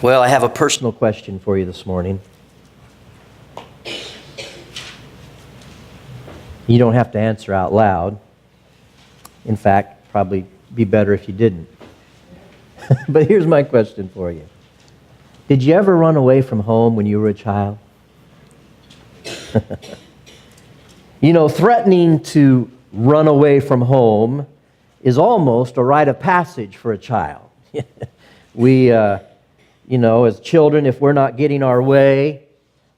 Well, I have a personal question for you this morning. You don't have to answer out loud. In fact, probably be better if you didn't. But here's my question for you. Did you ever run away from home when you were a child? You know, threatening to run away from home is almost a rite of passage for a child. We, as children, if we're not getting our way,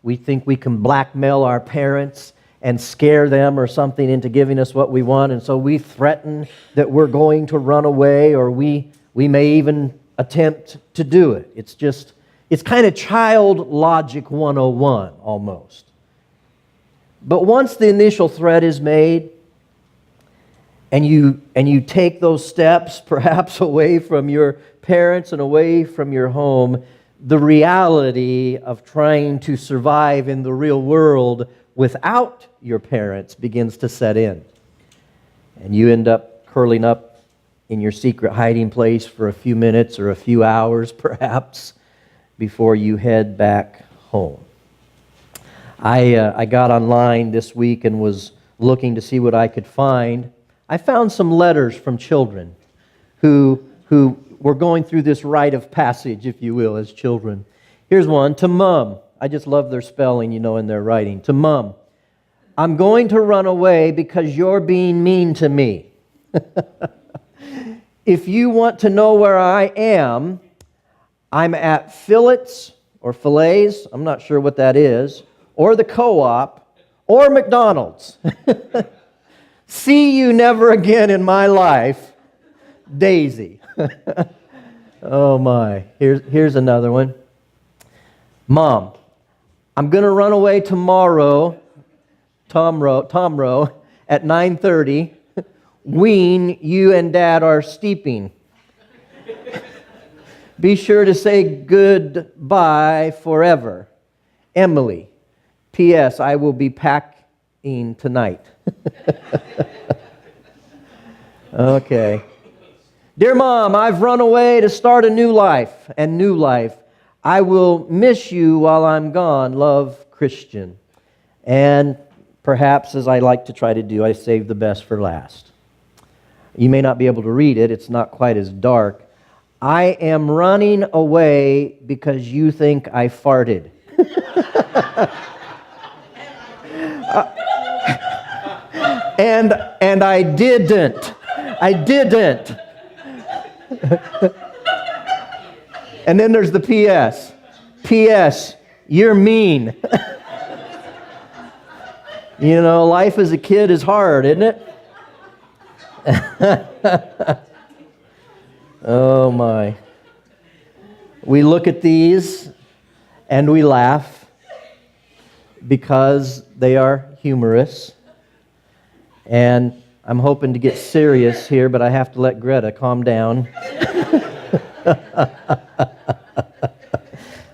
we think we can blackmail our parents and scare them or something into giving us what we want, and so we threaten that we're going to run away, or we may even attempt to do it. It's kind of child logic 101 almost. But once the initial threat is made, and you take those steps, perhaps away from your parents and away from your home, the reality of trying to survive in the real world without your parents begins to set in. And you end up curling up in your secret hiding place for a few minutes or a few hours, perhaps, before you head back home. I got online this week and was looking to see what I could find. I found some letters from children who were going through this rite of passage, if you will, as children. Here's one. To Mom. I just love their spelling, in their writing. To Mom. I'm going to run away because you're being mean to me. If you want to know where I am, I'm at Fillets or Fillets, I'm not sure what that is, or the Co-op, or McDonald's. See you never again in my life, Daisy. Oh my. Here's another one. Mom, I'm going to run away tomorrow, Tomorrow, at 9:30. Ween, you and Dad are steeping. Be sure to say goodbye forever. Emily. P.S. I will be packing tonight. Okay. Dear Mom, I've run away to start a new life. I will miss you while I'm gone. Love, Christian. And perhaps, as I like to try to do, I save the best for last. You may not be able to read it. It's not quite as dark. I am running away because you think I farted. And I didn't. And then there's the P.S. P.S. You're mean. Life as a kid is hard, isn't it? Oh my. We look at these and we laugh because they are humorous. And I'm hoping to get serious here, but I have to let Greta calm down.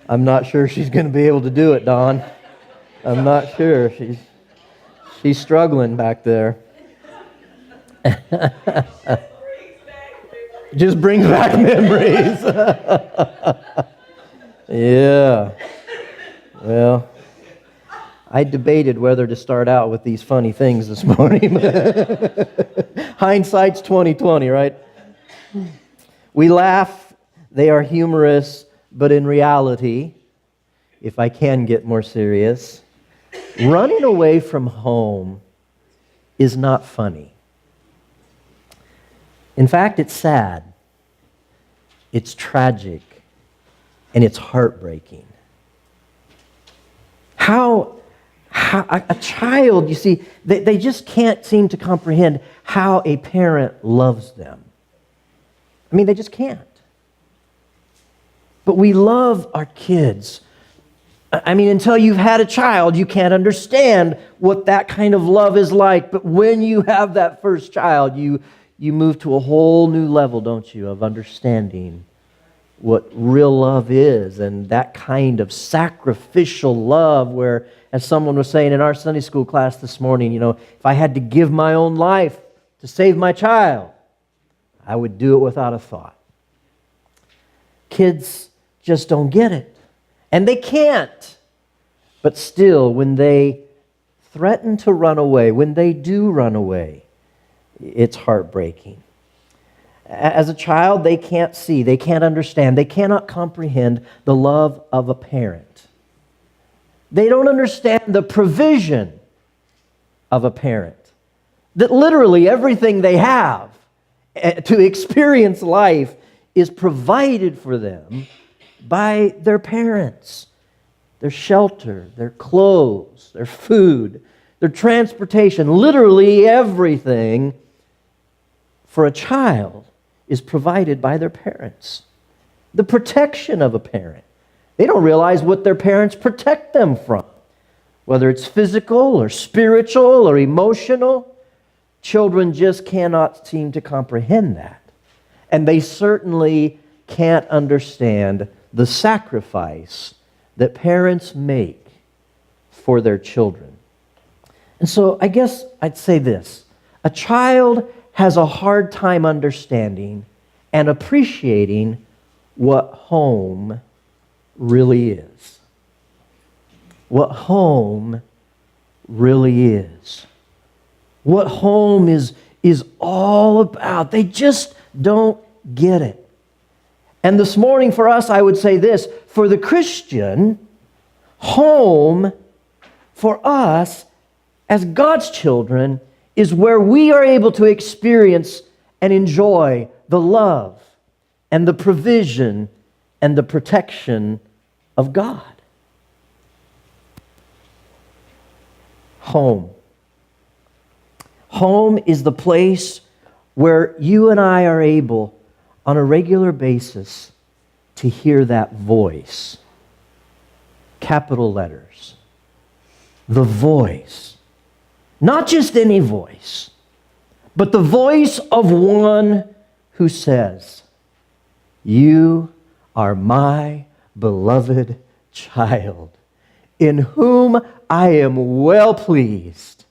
I'm not sure she's going to be able to do it, Dawn. I'm not sure. She's struggling back there. Just brings back memories. Yeah. Well, I debated whether to start out with these funny things this morning. Hindsight's 20/20, right? We laugh, they are humorous, but in reality, if I can get more serious, running away from home is not funny. In fact, it's sad, it's tragic, and it's heartbreaking. How a child, you see, they just can't seem to comprehend how a parent loves them. I mean, they just can't. But we love our kids. I mean, until you've had a child, you can't understand what that kind of love is like. But when you have that first child, you move to a whole new level, don't you, of understanding what real love is, and that kind of sacrificial love where, as someone was saying in our Sunday school class this morning, if I had to give my own life to save my child, I would do it without a thought. Kids just don't get it. And they can't. But still, when they threaten to run away, when they do run away, it's heartbreaking. As a child, they can't see, they can't understand, they cannot comprehend the love of a parent. They don't understand the provision of a parent. That literally everything they have to experience life is provided for them by their parents. Their shelter, their clothes, their food, their transportation, literally everything for a child is provided by their parents. The protection of a parent. They don't realize what their parents protect them from. Whether it's physical or spiritual or emotional, children just cannot seem to comprehend that. And they certainly can't understand the sacrifice that parents make for their children. And so I guess I'd say this. A child has a hard time understanding and appreciating what home really is. What home really is. What home is all about. They just don't get it. And this morning for us, I would say this. For the Christian, home for us as God's children is where we are able to experience and enjoy the love and the provision and the protection of God. Home. Home is the place where you and I are able on a regular basis to hear that voice. Capital letters. The voice. Not just any voice, but the voice of one who says, "You are my beloved child, in whom I am well pleased,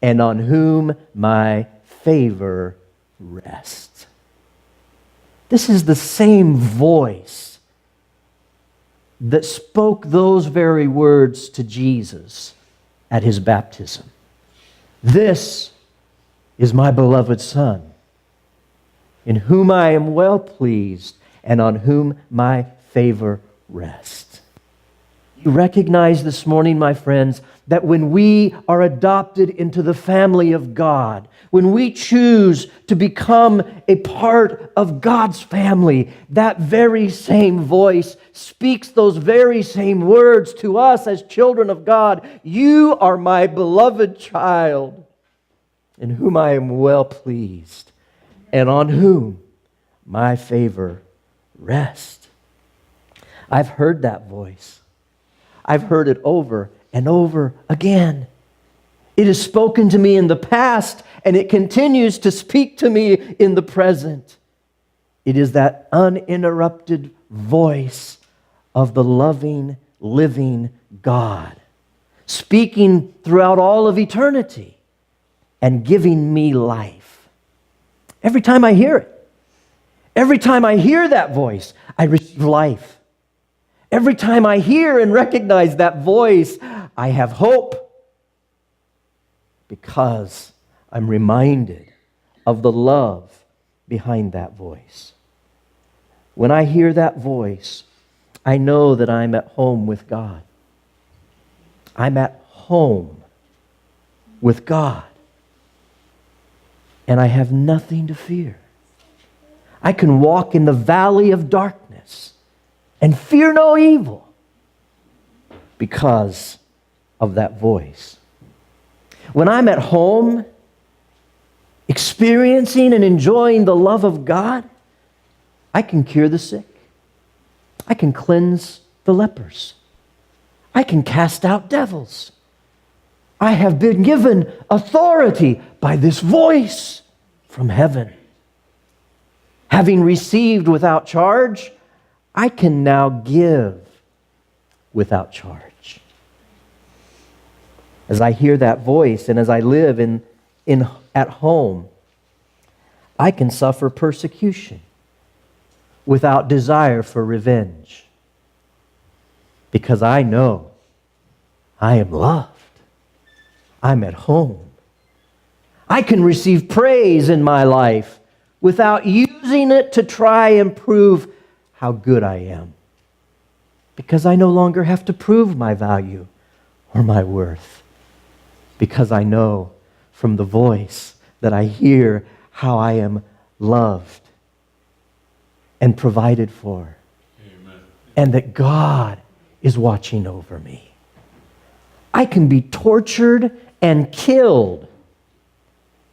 and on whom my favor rests." This is the same voice that spoke those very words to Jesus at his baptism. "This is my beloved Son, in whom I am well pleased, and on whom my favor rests." You recognize this morning, my friends, that when we are adopted into the family of God, when we choose to become a part of God's family, that very same voice speaks those very same words to us as children of God. "You are my beloved child, in whom I am well pleased, and on whom my favor rests." I've heard that voice. I've heard it over and over again. It has spoken to me in the past, and it continues to speak to me in the present. It is that uninterrupted voice of the loving, living God, speaking throughout all of eternity and giving me life. Every time I hear it, every time I hear that voice, I receive life. Every time I hear and recognize that voice, I have hope, because I'm reminded of the love behind that voice. When I hear that voice, I know that I'm at home with God. I'm at home with God. And I have nothing to fear. I can walk in the valley of darkness and fear no evil because of that voice. When I'm at home, experiencing and enjoying the love of God, I can cure the sick. I can cleanse the lepers. I can cast out devils. I have been given authority by this voice from heaven. Having received without charge, I can now give without charge. As I hear that voice and as I live at home, I can suffer persecution without desire for revenge. because I know I am loved. I'm at home. I can receive praise in my life without using it to try and prove how good I am, because I no longer have to prove my value or my worth, because I know from the voice that I hear how I am loved and provided for. Amen. And that God is watching over me. I can be tortured and killed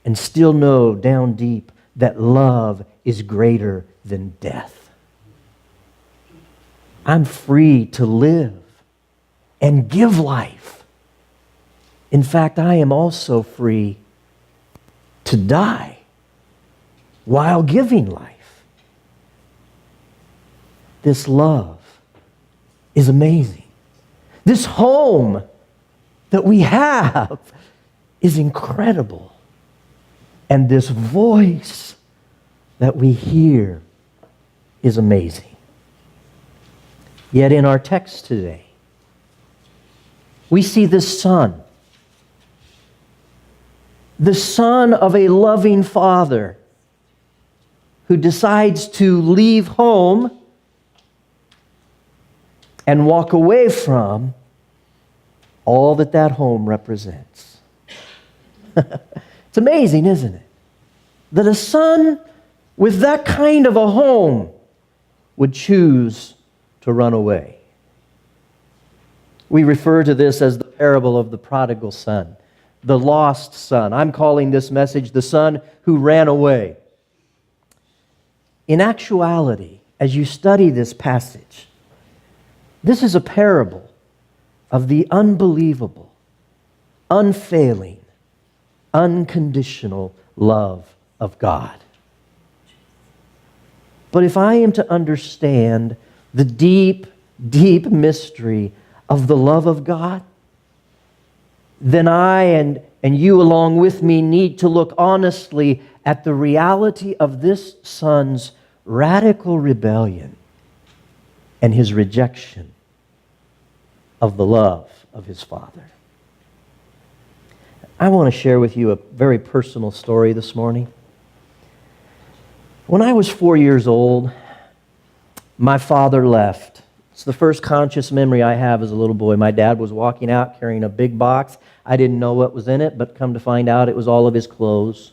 and still know down deep that love is greater than death. I'm free to live and give life. In fact, I am also free to die while giving life. This love is amazing. This home that we have is incredible. And this voice that we hear is amazing. Yet in our text today, we see this son, the son of a loving father who decides to leave home and walk away from all that that home represents. It's amazing, isn't it? That a son with that kind of a home would choose to run away. We refer to this as the parable of the prodigal son, the lost son. I'm calling this message the son who ran away. In actuality, as you study this passage, this is a parable of the unbelievable, unfailing, unconditional love of God. But if I am to understand the deep, deep mystery of the love of God, then I and you along with me need to look honestly at the reality of this son's radical rebellion and his rejection of the love of his father. I want to share with you a very personal story this morning. When I was 4 years old, my father left. It's the first conscious memory I have as a little boy. My dad was walking out carrying a big box. I didn't know what was in it, but come to find out it was all of his clothes.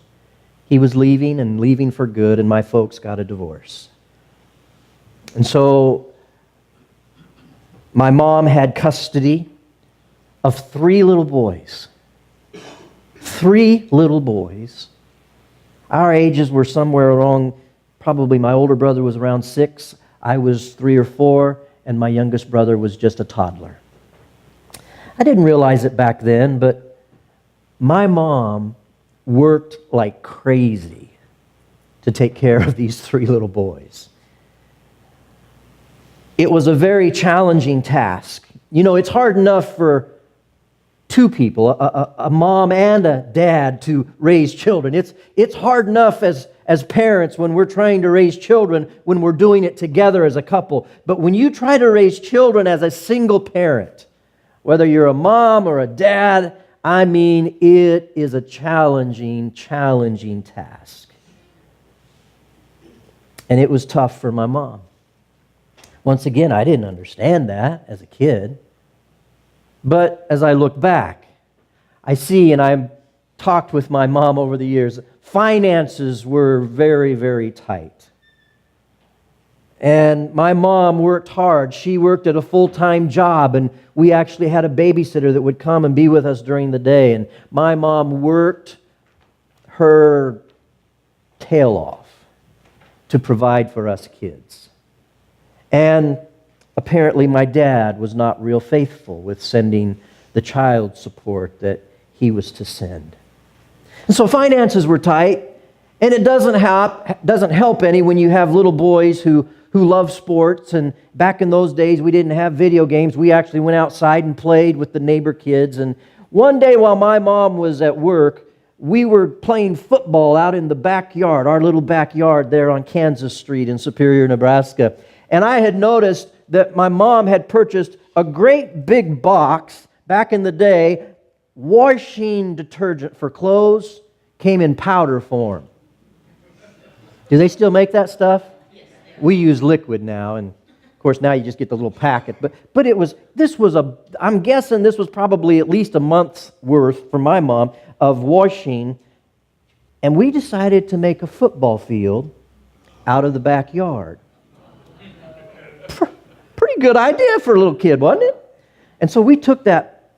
He was leaving and leaving for good, and my folks got a divorce. And so my mom had custody of 3 little boys. 3 little boys. Our ages were somewhere along, probably my older brother was around 6, I was 3 or 4, and my youngest brother was just a toddler. I didn't realize it back then, but my mom worked like crazy to take care of these 3 little boys. It was a very challenging task. You know, it's hard enough for 2 people, a mom and a dad, to raise children. It's hard enough as parents when we're trying to raise children, when we're doing it together as a couple. But when you try to raise children as a single parent, whether you're a mom or a dad, I mean, it is a challenging task. And it was tough for my mom. Once again, I didn't understand that as a kid. But as I look back, I see, and I've talked with my mom over the years, finances were very, very tight. And my mom worked hard. She worked at a full-time job, and we actually had a babysitter that would come and be with us during the day. And my mom worked her tail off to provide for us kids. And apparently my dad was not real faithful with sending the child support that he was to send. And so finances were tight, and it doesn't help any when you have little boys who love sports. And back in those days, we didn't have video games. We actually went outside and played with the neighbor kids. And one day while my mom was at work, we were playing football out in the backyard, our little backyard there on Kansas Street in Superior, Nebraska. And I had noticed that my mom had purchased a great big box back in the day. Washing detergent for clothes came in powder form. Do they still make that stuff? We use liquid now, and of course now you just get the little packet. But I'm guessing this was probably at least a month's worth for my mom of washing. And we decided to make a football field out of the backyard. Pretty good idea for a little kid, wasn't it? And so we took that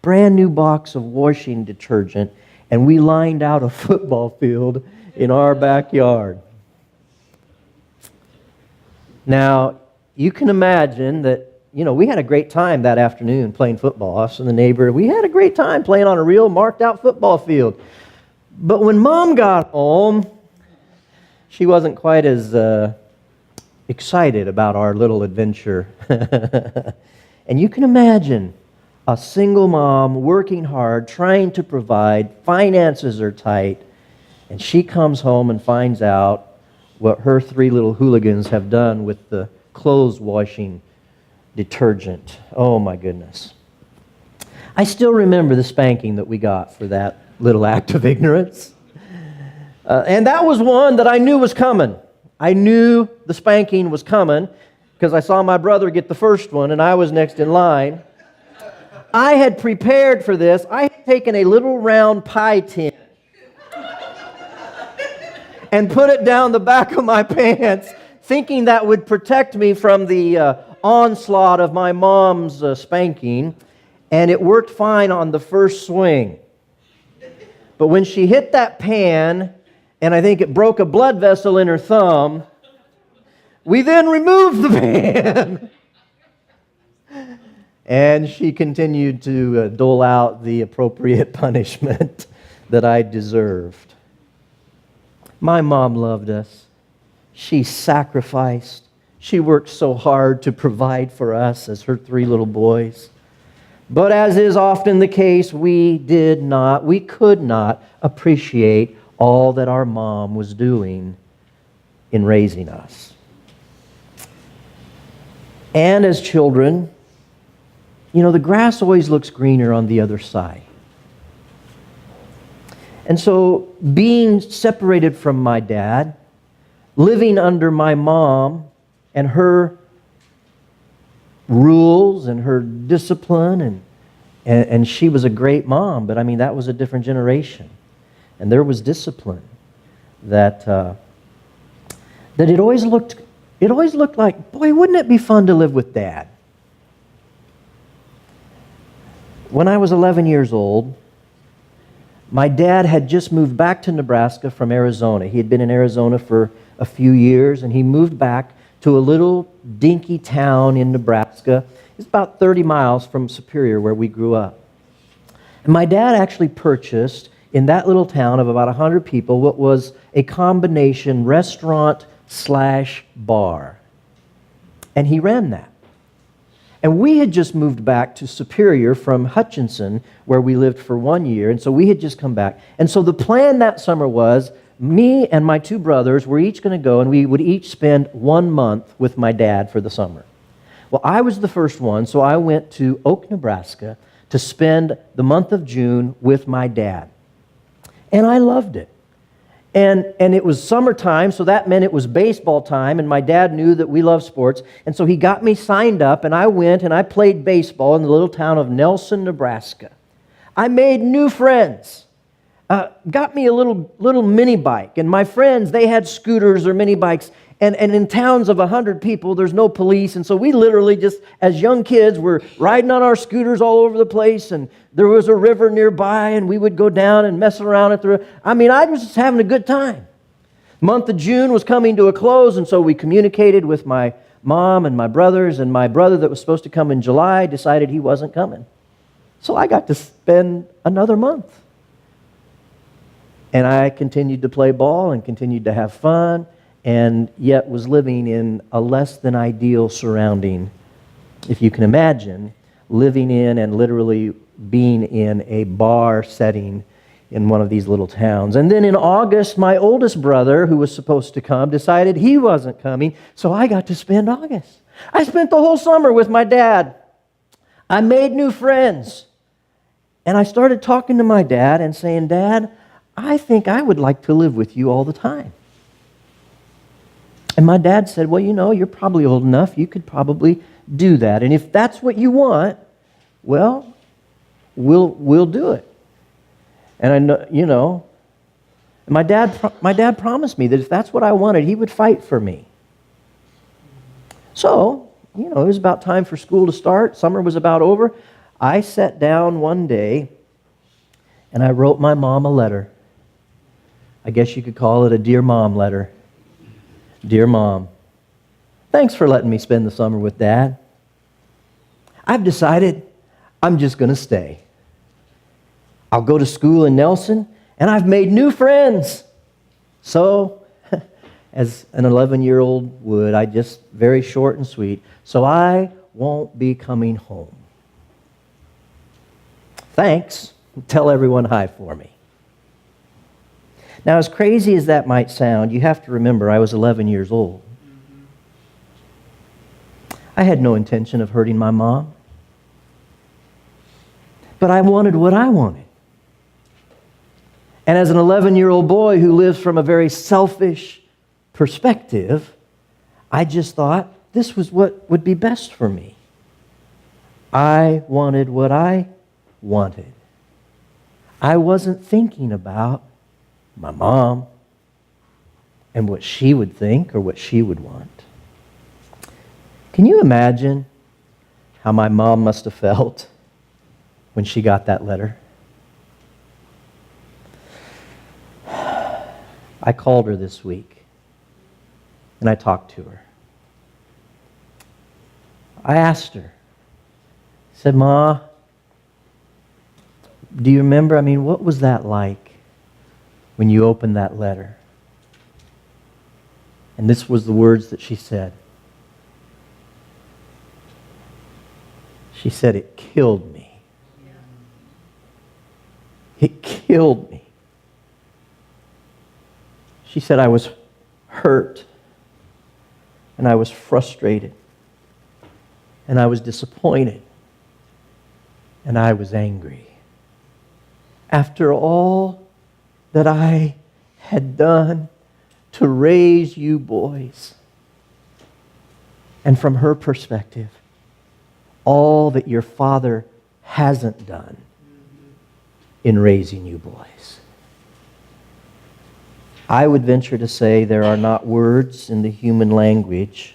brand new box of washing detergent and we lined out a football field in our backyard. Now, you can imagine that, we had a great time that afternoon playing football. Us and the neighbor, we had a great time playing on a real marked out football field. But when Mom got home, she wasn't quite as excited about our little adventure. And you can imagine a single mom working hard, trying to provide, finances are tight, and she comes home and finds out what her three little hooligans have done with the clothes washing detergent. Oh my goodness. I still remember the spanking that we got for that little act of ignorance. And that was one that I knew was coming. I knew the spanking was coming because I saw my brother get the first one and I was next in line. I had prepared for this. I had taken a little round pie tin and put it down the back of my pants, thinking that would protect me from the onslaught of my mom's spanking. And it worked fine on the first swing. But when she hit that pan, and I think it broke a blood vessel in her thumb, we then removed the pan. And she continued to dole out the appropriate punishment that I deserved. My mom loved us. She sacrificed. She worked so hard to provide for us as her three little boys. But as is often the case, we could not appreciate all that our mom was doing in raising us. And as children, the grass always looks greener on the other side. And so being separated from my dad, living under my mom and her rules and her discipline, and she was a great mom, but that was a different generation. And there was discipline that it always looked like, boy, wouldn't it be fun to live with Dad? When I was 11 years old, my dad had just moved back to Nebraska from Arizona. He had been in Arizona for a few years, and he moved back to a little dinky town in Nebraska. It's about 30 miles from Superior, where we grew up. And my dad actually purchased, in that little town of about 100 people, what was a combination restaurant/bar. And he ran that. And we had just moved back to Superior from Hutchinson, where we lived for 1 year, and so we had just come back. And so the plan that summer was, me and my two brothers were each going to go, and we would each spend 1 month with my dad for the summer. Well, I was the first one, so I went to Oak, Nebraska, to spend the month of June with my dad. And I loved it. And it was summertime, so that meant it was baseball time, and my dad knew that we love sports, and so he got me signed up, and I went and I played baseball in the little town of Nelson, Nebraska. I made new friends. Got me a little mini bike, and my friends, they had scooters or mini bikes, and in towns of 100 people, there's no police, and so we literally just, as young kids, were riding on our scooters all over the place, and there was a river nearby, and we would go down and mess around at the river. I was just having a good time. Month of June was coming to a close, and so we communicated with my mom and my brothers, and my brother that was supposed to come in July decided he wasn't coming. So I got to spend another month. And I continued to play ball and continued to have fun, and yet was living in a less than ideal surrounding. If you can imagine, living in and literally being in a bar setting in one of these little towns. And then in August, my oldest brother, who was supposed to come, decided he wasn't coming, so I got to spend August. I spent the whole summer with my dad. I made new friends. And I started talking to my dad and saying, Dad, I think I would like to live with you all the time. And my dad said, well, you're probably old enough. You could probably do that. And if that's what you want, well, we'll do it. And I know, my dad promised me that if that's what I wanted, he would fight for me. So, it was about time for school to start. Summer was about over. I sat down one day and I wrote my mom a letter. I guess you could call it a Dear Mom letter. Dear Mom, thanks for letting me spend the summer with Dad. I've decided I'm just going to stay. I'll go to school in Nelson, and I've made new friends. So, as an 11-year-old would, I just, very short and sweet, so I won't be coming home. Thanks. Tell everyone hi for me. Now, as crazy as that might sound, you have to remember I was 11 years old. I had no intention of hurting my mom. But I wanted what I wanted. And as an 11-year-old boy who lives from a very selfish perspective, I just thought this was what would be best for me. I wanted what I wanted. I wasn't thinking about my mom and what she would think or what she would want. Can you imagine how my mom must have felt when she got that letter? I called her this week and I talked to her. I asked her, I said, Ma, do you remember, what was that like when you opened that letter? And this was the words that she said. She said, it killed me. It killed me. She said, I was hurt, and I was frustrated, and I was disappointed, and I was angry. After all that I had done to raise you boys, and from her perspective, all that your father hasn't done in raising you boys. I would venture to say there are not words in the human language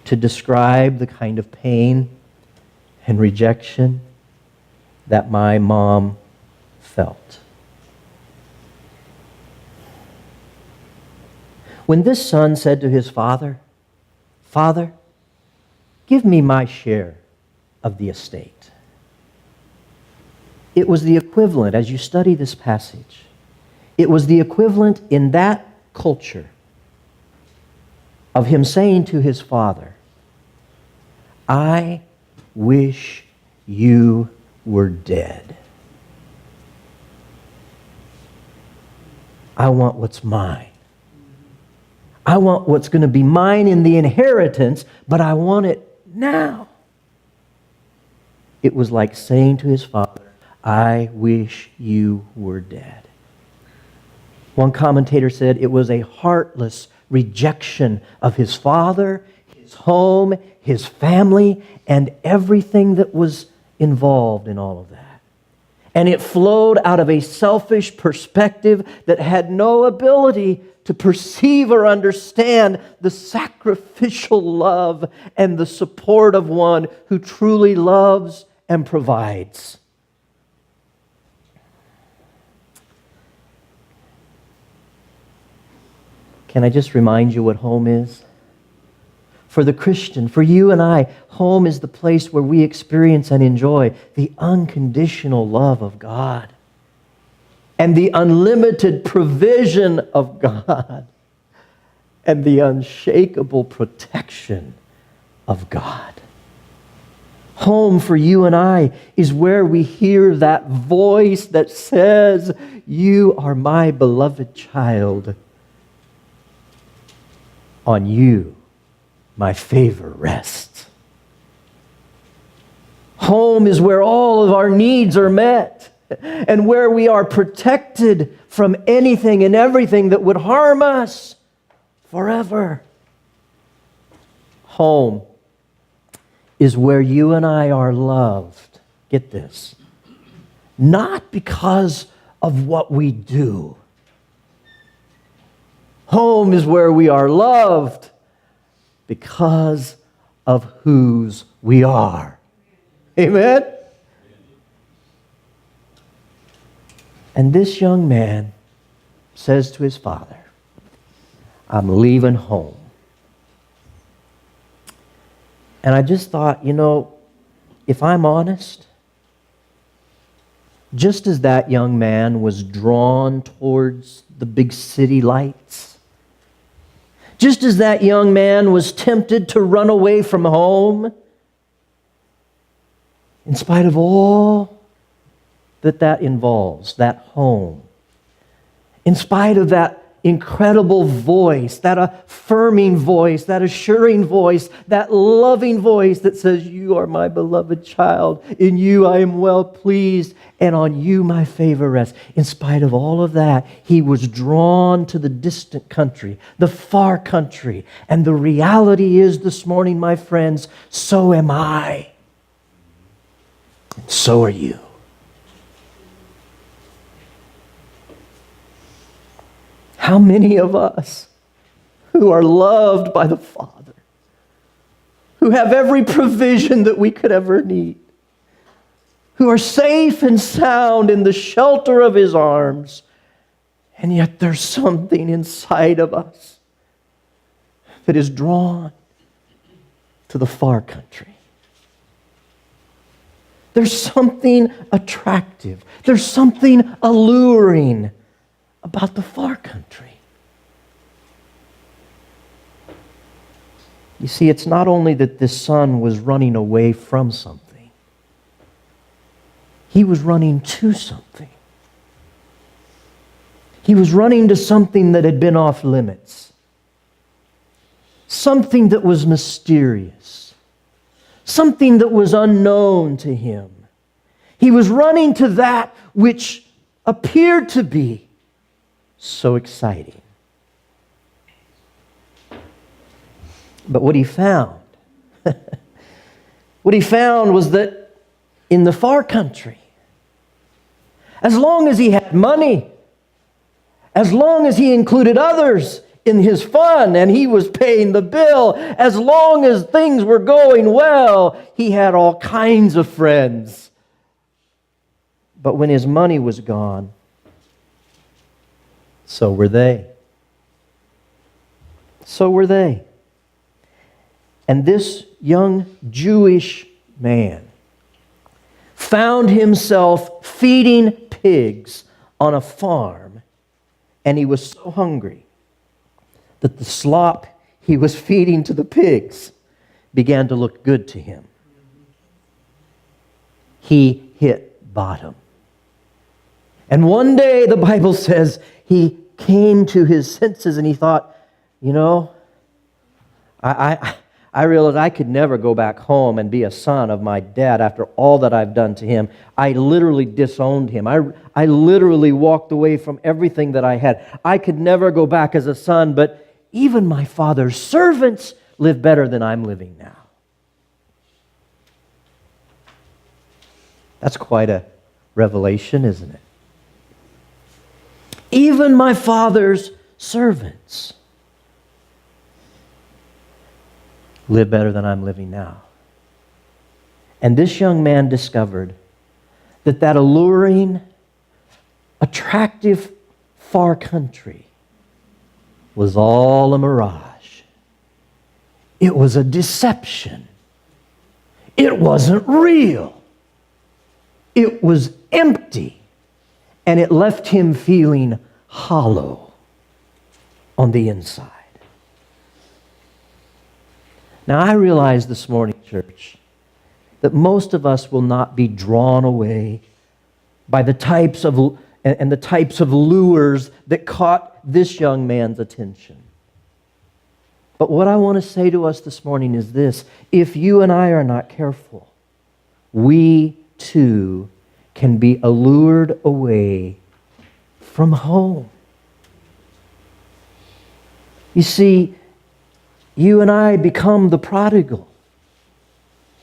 to describe the kind of pain and rejection that my mom felt. When this son said to his father, Father, give me my share of the estate. It was the equivalent, as you study this passage, it was the equivalent in that culture of him saying to his father, I wish you were dead. I want what's mine. I want what's going to be mine in the inheritance, but I want it now. It was like saying to his father, I wish you were dead. One commentator said it was a heartless rejection of his father, his home, his family, and everything that was involved in all of that. And it flowed out of a selfish perspective that had no ability to perceive or understand the sacrificial love and the support of one who truly loves and provides. Can I just remind you what home is? For the Christian, for you and I, home is the place where we experience and enjoy the unconditional love of God and the unlimited provision of God and the unshakable protection of God. Home for you and I is where we hear that voice that says, "You are my beloved child. On you, my favor rests." Home is where all of our needs are met and where we are protected from anything and everything that would harm us forever. Home is where you and I are loved. Get this. Not because of what we do. Home is where we are loved because of whose we are. Amen? And this young man says to his father, "I'm leaving home." And I just thought, if I'm honest, just as that young man was drawn towards the big city lights, just as that young man was tempted to run away from home, in spite of all that involves, that home, in spite of that incredible voice, that affirming voice, that assuring voice, that loving voice that says, "You are my beloved child. In you I am well pleased, and on you my favor rests." In spite of all of that, he was drawn to the distant country, the far country. And the reality is this morning, my friends, so am I. So are you. How many of us who are loved by the Father, who have every provision that we could ever need, who are safe and sound in the shelter of His arms, and yet there's something inside of us that is drawn to the far country. There's something attractive. There's something alluring about the far country. You see, it's not only that this son was running away from something. He was running to something. He was running to something that had been off limits. Something that was mysterious. Something that was unknown to him. He was running to that which appeared to be so exciting. But what he found, was that in the far country, as long as he had money, as long as he included others in his fun and he was paying the bill, as long as things were going well, he had all kinds of friends. But when his money was gone, so were they. So were they. And this young Jewish man found himself feeding pigs on a farm, and he was so hungry that the slop he was feeding to the pigs began to look good to him. He hit bottom. And one day, the Bible says, he came to his senses and he thought, I realized I could never go back home and be a son of my dad after all that I've done to him. I literally disowned him. I literally walked away from everything that I had. I could never go back as a son, but even my father's servants live better than I'm living now. That's quite a revelation, isn't it? Even my father's servants live better than I'm living now. And this young man discovered that alluring, attractive far country was all a mirage. It was a deception. It wasn't real. It was empty. And it left him feeling hollow on the inside. Now, I realize this morning, church, that most of us will not be drawn away by the types of lures that caught this young man's attention. But what I want to say to us this morning is this: if you and I are not careful, we too can be allured away from home. You see, you and I become the prodigal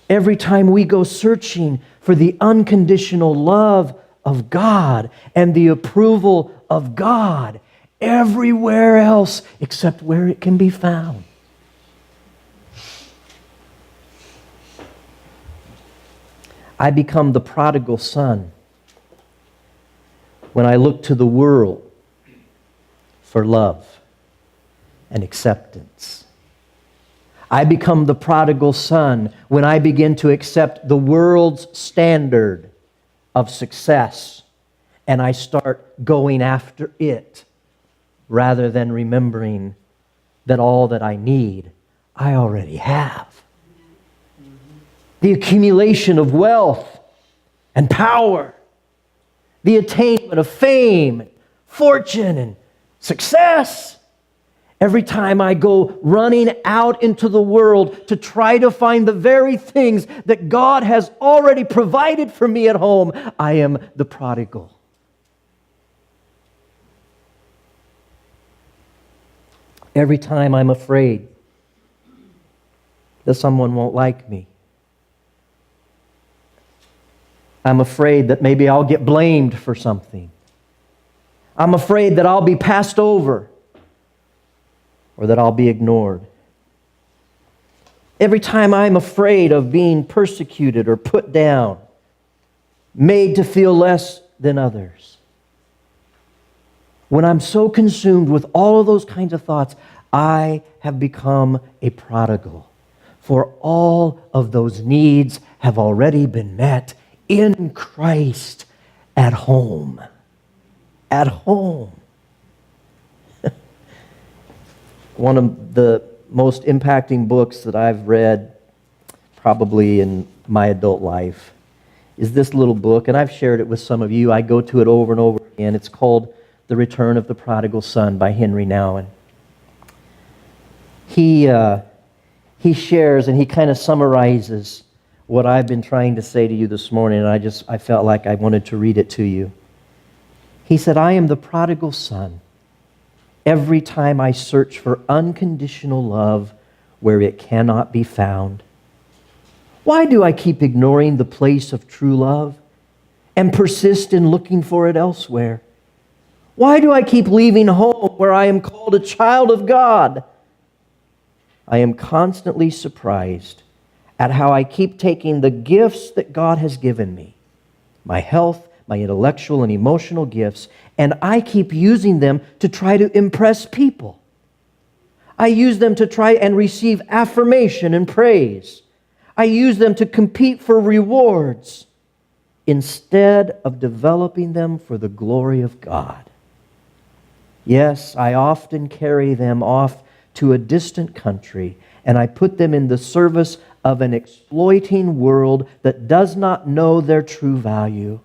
every time we go searching for the unconditional love of God and the approval of God everywhere else except where it can be found. I become the prodigal son when I look to the world for love and acceptance. I become the prodigal son when I begin to accept the world's standard of success and I start going after it rather than remembering that all that I need, I already have. The accumulation of wealth and power, the attainment of fame, fortune, and success. Every time I go running out into the world to try to find the very things that God has already provided for me at home, I am the prodigal. Every time I'm afraid that someone won't like me, I'm afraid that maybe I'll get blamed for something. I'm afraid that I'll be passed over or that I'll be ignored. Every time I'm afraid of being persecuted or put down, made to feel less than others. When I'm so consumed with all of those kinds of thoughts, I have become a prodigal. For all of those needs have already been met in Christ at home. At home. One of the most impacting books that I've read probably in my adult life is this little book, and I've shared it with some of you. I go to it over and over again. It's called The Return of the Prodigal Son by Henry Nouwen. He shares and he kind of summarizes what I've been trying to say to you this morning, and I felt like I wanted to read it to you. He said, I am the prodigal son every time I search for unconditional love where it cannot be found. Why do I keep ignoring the place of true love and persist in looking for it elsewhere? Why do I keep leaving home where I am called a child of God? I am constantly surprised at how I keep taking the gifts that God has given me, my health, my intellectual and emotional gifts, and I keep using them to try to impress people. I use them to try and receive affirmation and praise. I use them to compete for rewards instead of developing them for the glory of God. Yes, I often carry them off to a distant country, and I put them in the service of an exploiting world that does not know their true value.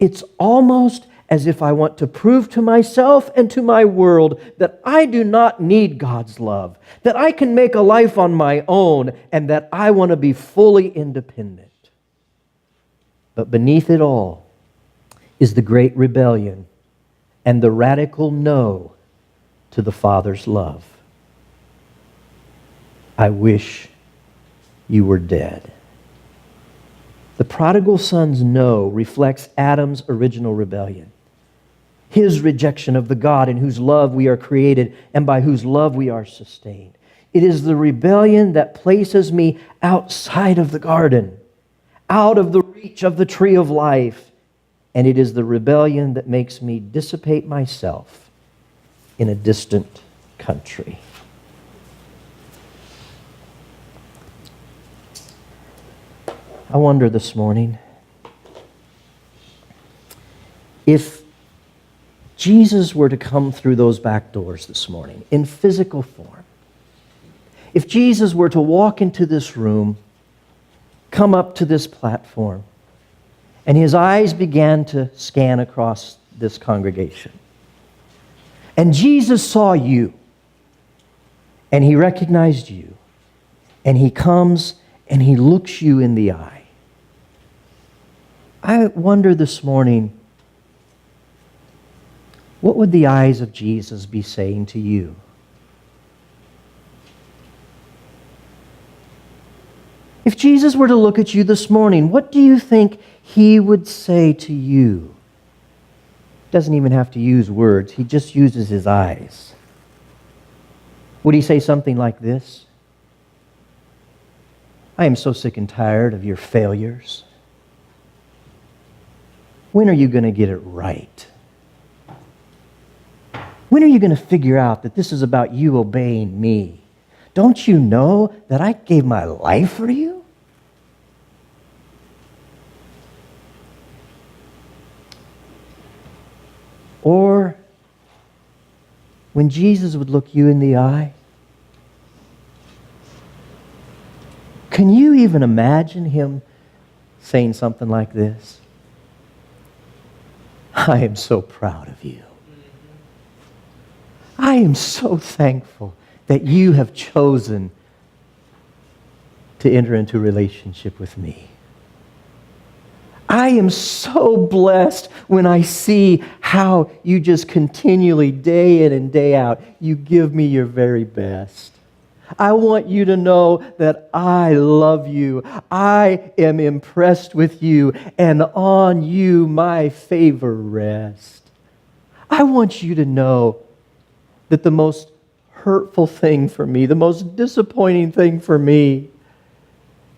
It's almost as if I want to prove to myself and to my world that I do not need God's love, that I can make a life on my own, and that I want to be fully independent. But beneath it all is the great rebellion and the radical no to the Father's love. I wish you were dead. The prodigal son's no reflects Adam's original rebellion, his rejection of the God in whose love we are created and by whose love we are sustained. It is the rebellion that places me outside of the garden, out of the reach of the tree of life, and it is the rebellion that makes me dissipate myself in a distant country. I wonder this morning, if Jesus were to come through those back doors this morning in physical form, if Jesus were to walk into this room come up to this platform, and his eyes began to scan across this congregation. And Jesus saw you, and he recognized you, and he comes and he looks you in the eye. I wonder this morning, what would the eyes of Jesus be saying to you? If Jesus were to look at you this morning, what do you think he would say to you? He doesn't even have to use words. He just uses his eyes. Would he say something like this? I am so sick and tired of your failures. When are you going to get it right? When are you going to figure out that this is about you obeying me? Don't you know that I gave my life for you? Or when Jesus would look you in the eye, can you even imagine him saying something like this? I am so proud of you. I am so thankful that you have chosen to enter into a relationship with me. I am so blessed when I see how you just continually, day in and day out, you give me your very best. I want you to know that I love you. I am impressed with you, and on you my favor rests. I want you to know that the most hurtful thing for me, the most disappointing thing for me,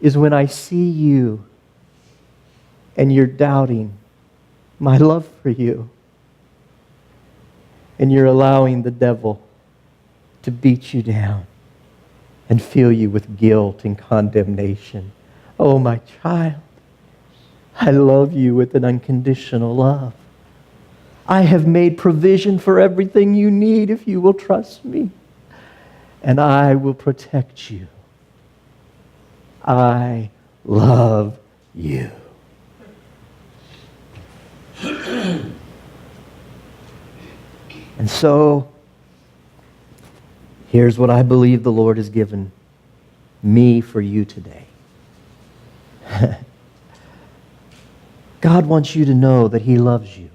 is when I see you and you're doubting my love for you, and you're allowing the devil to beat you down and fill you with guilt and condemnation. Oh, my child, I love you with an unconditional love. I have made provision for everything you need if you will trust me, and I will protect you. I love you. And so, here's what I believe the Lord has given me for you today. God wants you to know that he loves you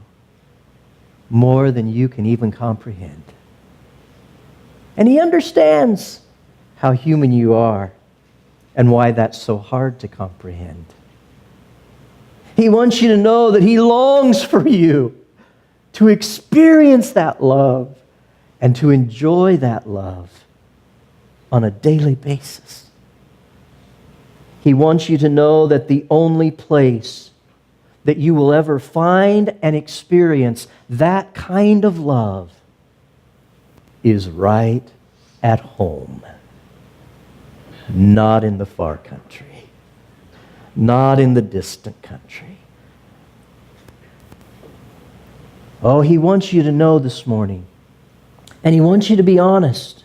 more than you can even comprehend. And he understands how human you are and why that's so hard to comprehend. He wants you to know that he longs for you to experience that love and to enjoy that love on a daily basis. He wants you to know that the only place that you will ever find and experience that kind of love is right at home, not in the far country, not in the distant country. Oh, he wants you to know this morning, and he wants you to be honest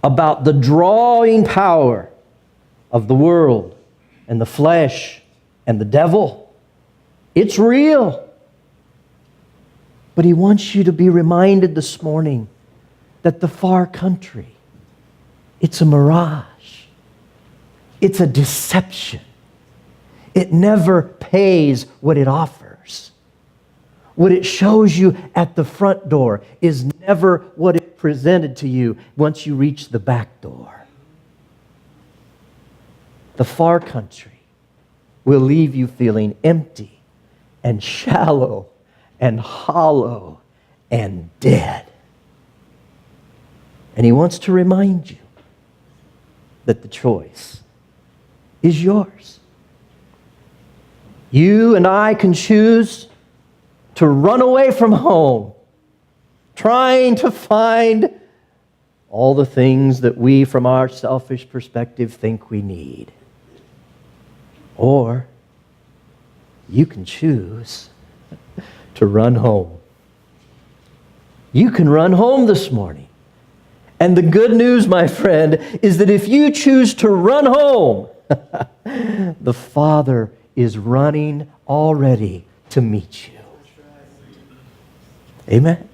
about the drawing power of the world and the flesh and the devil. It's real. But he wants you to be reminded this morning that the far country, it's a mirage. It's a deception. It never pays what it offers. What it shows you at the front door is never what it presented to you once you reach the back door. The far country will leave you feeling empty and shallow and hollow and dead. And he wants to remind you that the choice is yours. You and I can choose to run away from home, trying to find all the things that we, from our selfish perspective, think we need. Or you can choose to run home. You can run home this morning. And the good news, my friend, is that if you choose to run home, The Father is running already to meet you. Amen.